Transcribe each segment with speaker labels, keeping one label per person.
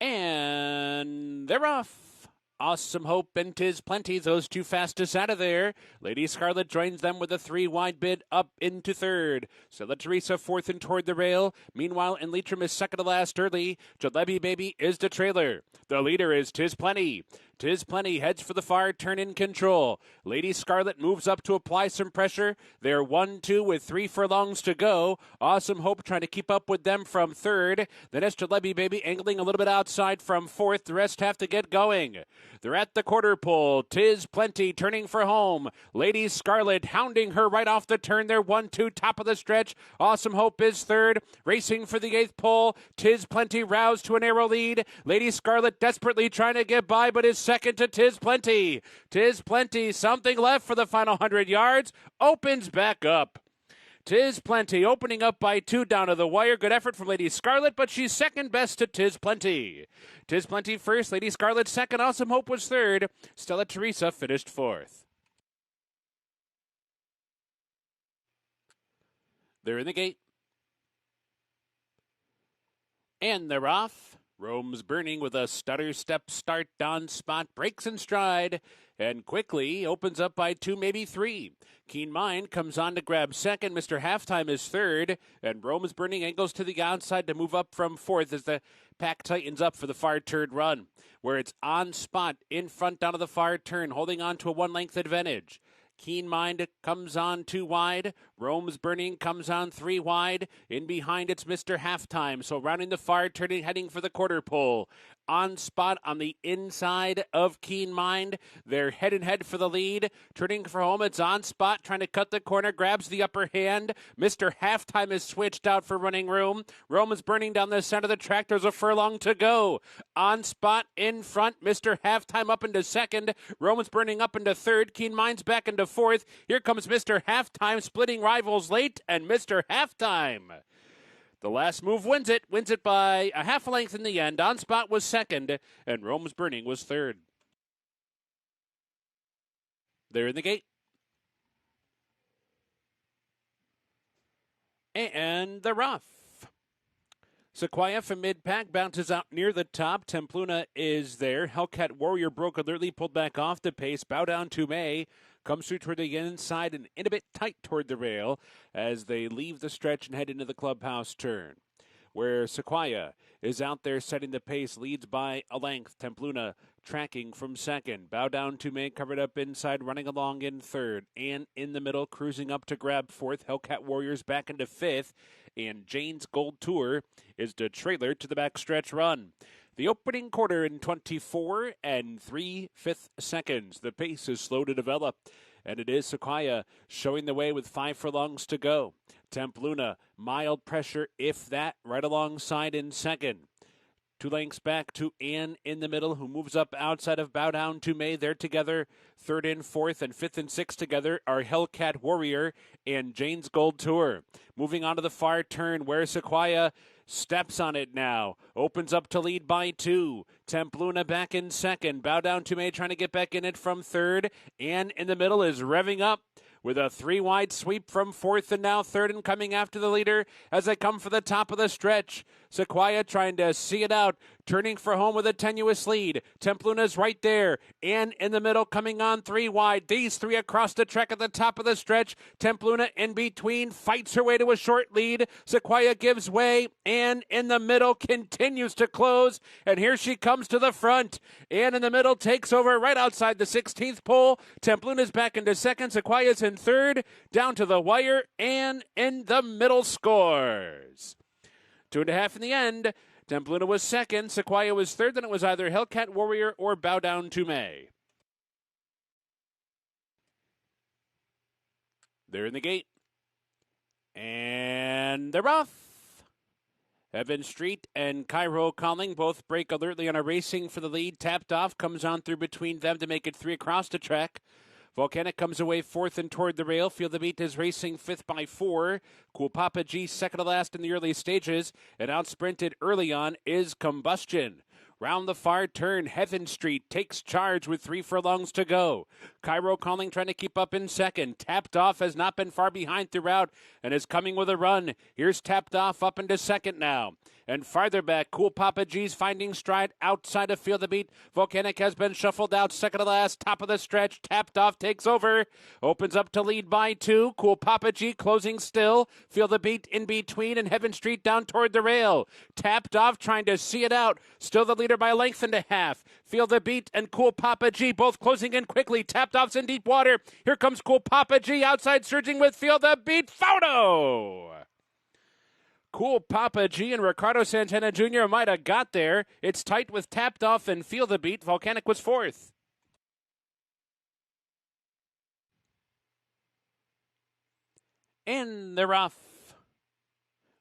Speaker 1: And they're off. Awesome Hope and Tis Plenty, those two fastest out of there. Lady Scarlet joins them with a 3-wide bid up into third. Stella Teresa fourth and toward the rail. Meanwhile, in Leitrim is second to last early. Jalebi Baby is the trailer. The leader is Tis Plenty. Tis Plenty heads for the far turn in control. Lady Scarlet moves up to apply some pressure. They're 1-2 with 3 furlongs to go. Awesome Hope trying to keep up with them from third. Then it's Jalebi Baby angling a little bit outside from fourth. The rest have to get going. They're at the quarter pole. Tis Plenty turning for home. Lady Scarlet hounding her right off the turn. They're 1-2 top of the stretch. Awesome Hope is third. Racing for the 8th pole. Tis Plenty roused to a narrow lead. Lady Scarlet desperately trying to get by, but is second to Tis Plenty. Tis Plenty, something left for the final 100 yards. Opens back up. Tis Plenty opening up by 2 down to the wire. Good effort from Lady Scarlet, but she's second best to Tis Plenty. Tis Plenty first, Lady Scarlet second, Awesome Hope was third. Stella Teresa finished fourth. They're in the gate. And they're off. Rome's burning with a stutter step start on spot, breaks in stride, and quickly opens up by 2, maybe 3. Keen Mind comes on to grab second. Mr. Halftime is third, and Rome's burning angles to the outside to move up from fourth as the pack tightens up for the far turn run, where it's on spot in front down to the far turn, holding on to a 1-length advantage. Keen Mind comes on 2 wide. Rome's Burning comes on 3 wide. In behind, it's Mr. Halftime. So rounding the far, turning, heading for the quarter pole. On spot on the inside of Keen Mind. They're head and head for the lead. Turning for home, it's on spot, trying to cut the corner, grabs the upper hand. Mr. Halftime is switched out for running room. Rome's Burning down the center of the track. There's a furlong to go. On spot in front, Mr. Halftime up into second. Rome's Burning up into third. Keen Mind's back into fourth. Here comes Mr. Halftime, splitting rivals late, and Mr. Halftime. The last move wins it by a half a length in the end. On spot was second, and Rome's Burning was third. They're in the gate. And they're off. Sequoia from mid-pack bounces out near the top. Templuna is there. Hellcat Warrior broke alertly, pulled back off the pace. Bow Down to May comes through toward the inside and in a bit tight toward the rail as they leave the stretch and head into the clubhouse turn, where Sequoia is out there setting the pace, leads by a length. Templuna tracking from second. Bow Down to May covered up inside, running along in third. And in the middle, cruising up to grab fourth. Hellcat Warriors back into fifth. And Jane's Gold Tour is the trailer to the backstretch run. The opening quarter in 24 and 3/5 seconds. The pace is slow to develop, and it is Sequoia showing the way with 5 furlongs to go. Templuna, mild pressure, if that, right alongside in second. 2 lengths back to Ann in the middle, who moves up outside of Bow Down to May. They're together. 3rd and 4th and 5th and 6th together are Hellcat Warrior and Jane's Gold Tour. Moving on to the far turn, where Sequoia steps on it now. Opens up to lead by 2. Templuna back in second. Bow Down to May trying to get back in it from third. Ann in the middle is revving up with a 3-wide sweep from fourth and now third, and coming after the leader as they come for the top of the stretch. Sequoia trying to see it out, turning for home with a tenuous lead. Templuna's right there, and in the middle coming on 3 wide. These 3 across the track at the top of the stretch. Templuna in between, fights her way to a short lead. Sequoia gives way, and in the middle continues to close, and here she comes to the front. And in the middle takes over right outside the 16th pole. Templuna's back into second. Sequoia's in third, down to the wire, and in the middle scores. 2.5 in the end. Templuna was second, Sequoia was third, then it was either Hellcat Warrior or Bow Down to May. They're in the gate. And they're off. Evan Street and Cairo Calling both break alertly on a racing for the lead. Tapped off, comes on through between them to make it 3 across the track. Volcanic comes away 4th and toward the rail. Feel the Beat is racing 5th by 4. Cool Papa G second to last in the early stages. And out sprinted early on is Combustion. Round the far turn, Heaven Street takes charge with 3 furlongs to go. Cairo Calling trying to keep up in second. Tapped Off has not been far behind throughout and is coming with a run. Here's Tapped Off up into second now. And farther back, Cool Papa G's finding stride outside of Feel the Beat. Volcanic has been shuffled out, second to last, top of the stretch, tapped off, takes over, opens up to lead by 2. Cool Papa G closing still. Feel the Beat in between, and Heaven Street down toward the rail. Tapped off, trying to see it out. Still the leader by a length and a half. Feel the Beat and Cool Papa G both closing in quickly. Tapped off's in deep water. Here comes Cool Papa G outside, surging with Feel the Beat. Photo! Cool Papa G and Ricardo Santana Jr. might have got there. It's tight with Tapped Off and Feel the Beat. Volcanic was fourth. In the rough.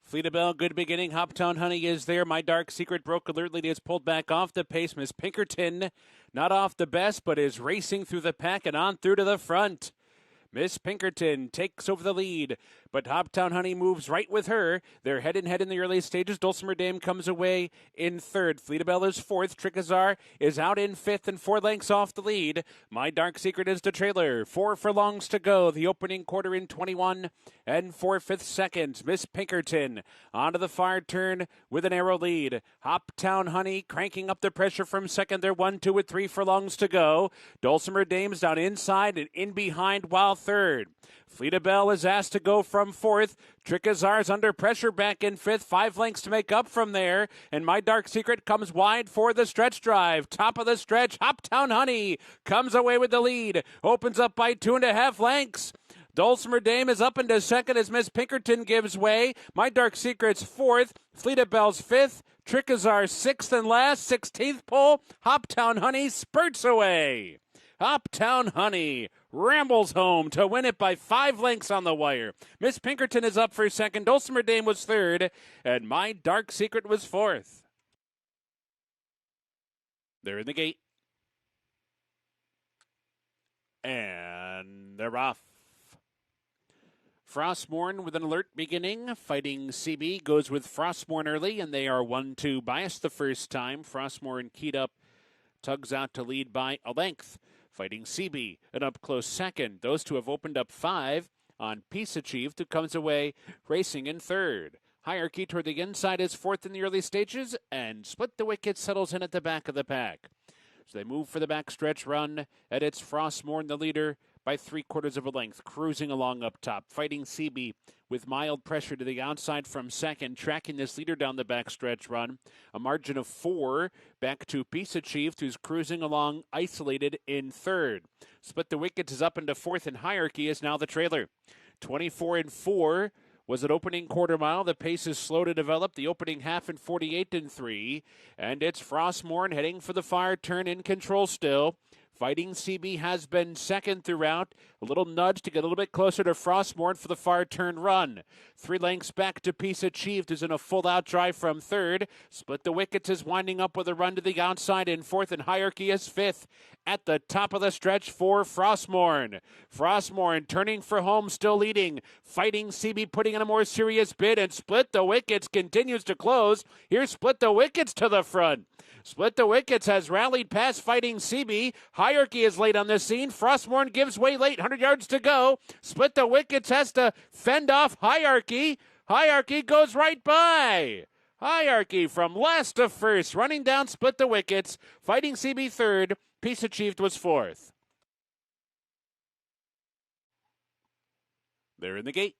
Speaker 1: Fleet of Bell, good beginning. Hoptown Honey is there. My Dark Secret broke alertly. Is pulled back off the pace. Miss Pinkerton, not off the best, but is racing through the pack and on through to the front. Miss Pinkerton takes over the lead, but Hoptown Honey moves right with her. They're head in head in the early stages. Dulcimer Dame comes away in third. Fleet of Bell is fourth. Trickazar is out in fifth and 4 lengths off the lead. My Dark Secret is the trailer. 4 furlongs to go. The opening quarter in 21 and 4/5 seconds. Miss Pinkerton onto the far turn with an arrow lead. Hoptown Honey cranking up the pressure from second. They're 1, 2, with 3 furlongs to go. Dulcimer Dame's down inside and in behind while third. Fleet of Bell is asked to go from fourth. Trickazar's under pressure back in fifth. 5 lengths to make up from there. And My Dark Secret comes wide for the stretch drive. Top of the stretch, Hoptown Honey comes away with the lead. Opens up by 2.5 lengths. Dulcimer Dame is up into second as Miss Pinkerton gives way. My Dark Secret's fourth. Fleet of Bell's fifth. Trickazar sixth and last. 16th pole. Hoptown Honey spurts away. Hoptown Honey rambles home to win it by 5 lengths on the wire. Miss Pinkerton is up for second. Dulcimer Dame was third. And My Dark Secret was fourth. They're in the gate. And they're off. Frostmorn with an alert beginning. Fighting CB goes with Frostmorn early, and they are 1-2 biased the first time. Frostmorn keyed up, tugs out to lead by a length. Fighting CB, an up-close second. Those two have opened up 5 on Peace Achieved, who comes away racing in third. Hierarchy toward the inside is fourth in the early stages, and Split the Wicket settles in at the back of the pack. So they move for the backstretch run, and it's Frostmorn, the leader, by 3/4 of a length, cruising along up top. Fighting CB with mild pressure to the outside from second, tracking this leader down the backstretch run. A margin of 4 back to Peace Achieved, who's cruising along isolated in third. Split the Wickets is up into fourth, and Hierarchy is now the trailer. 24 and 4 was an opening quarter mile. The pace is slow to develop. The opening half in 48 and 3. And it's Frostmorn heading for the far turn in control still. Fighting CB has been second throughout. A little nudge to get a little bit closer to Frostmorn for the far turn run. 3 lengths back to Peace Achieved is in a full out drive from third. Split the Wickets is winding up with a run to the outside in fourth, and Hierarchy is fifth. At the top of the stretch for Frostmorn. Frostmorn turning for home, still leading. Fighting CB putting in a more serious bid, and Split the Wickets continues to close. Here's Split the Wickets to the front. Split the Wickets has rallied past Fighting CB. Hierarchy is late on the scene. Frostmorn gives way late. 100 yards to go. Split the Wickets has to fend off Hierarchy. Hierarchy goes right by. Hierarchy from last to first. Running down Split the Wickets. Fighting CB third. Peace Achieved was fourth. They're in the gate.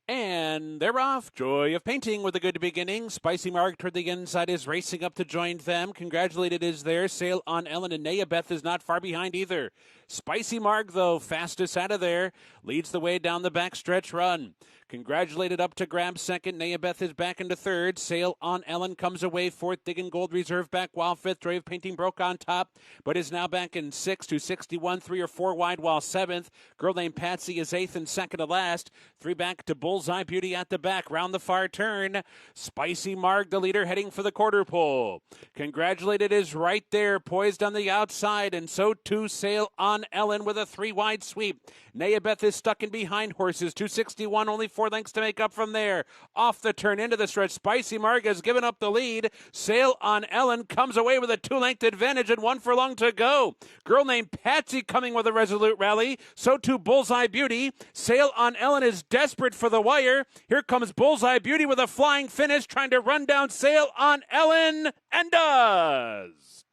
Speaker 1: And they're off. Joy of Painting with a good beginning. Spicy Mark toward the inside is racing up to join them. Congratulated is there. Sail on Ellen, and Nayabeth is not far behind either. Spicy Mark, though, fastest out of there, leads the way down the backstretch run. Congratulated up to grab second. Nayabeth is back into third. Sail on Ellen comes away fourth. Diggin' Gold Reserve back while fifth. Joy of Painting broke on top, but is now back in sixth to 61, 3 or 4 wide while seventh. Girl named Patsy is eighth and second to last. 3 back to Bullseye Beauty at the back. Round the far turn. Spicy Marg, the leader, heading for the quarter pole. Congratulated is right there, poised on the outside, and so too Sail on Ellen with a 3 wide sweep. Nayabeth is stuck in behind horses. 261, only 4 4 lengths to make up from there. Off the turn into the stretch, Spicy Mark has given up the lead. Sail on Ellen comes away with a 2-length advantage and 1 furlong to go. Girl named Patsy coming with a resolute rally. So too Bullseye Beauty. Sail on Ellen is desperate for the wire. Here comes Bullseye Beauty with a flying finish, trying to run down Sail on Ellen, and does.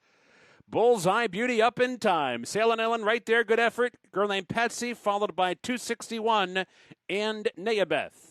Speaker 1: Bullseye Beauty up in time. Sail on Ellen right there, good effort. Girl named Patsy, followed by 261 and Neabeth.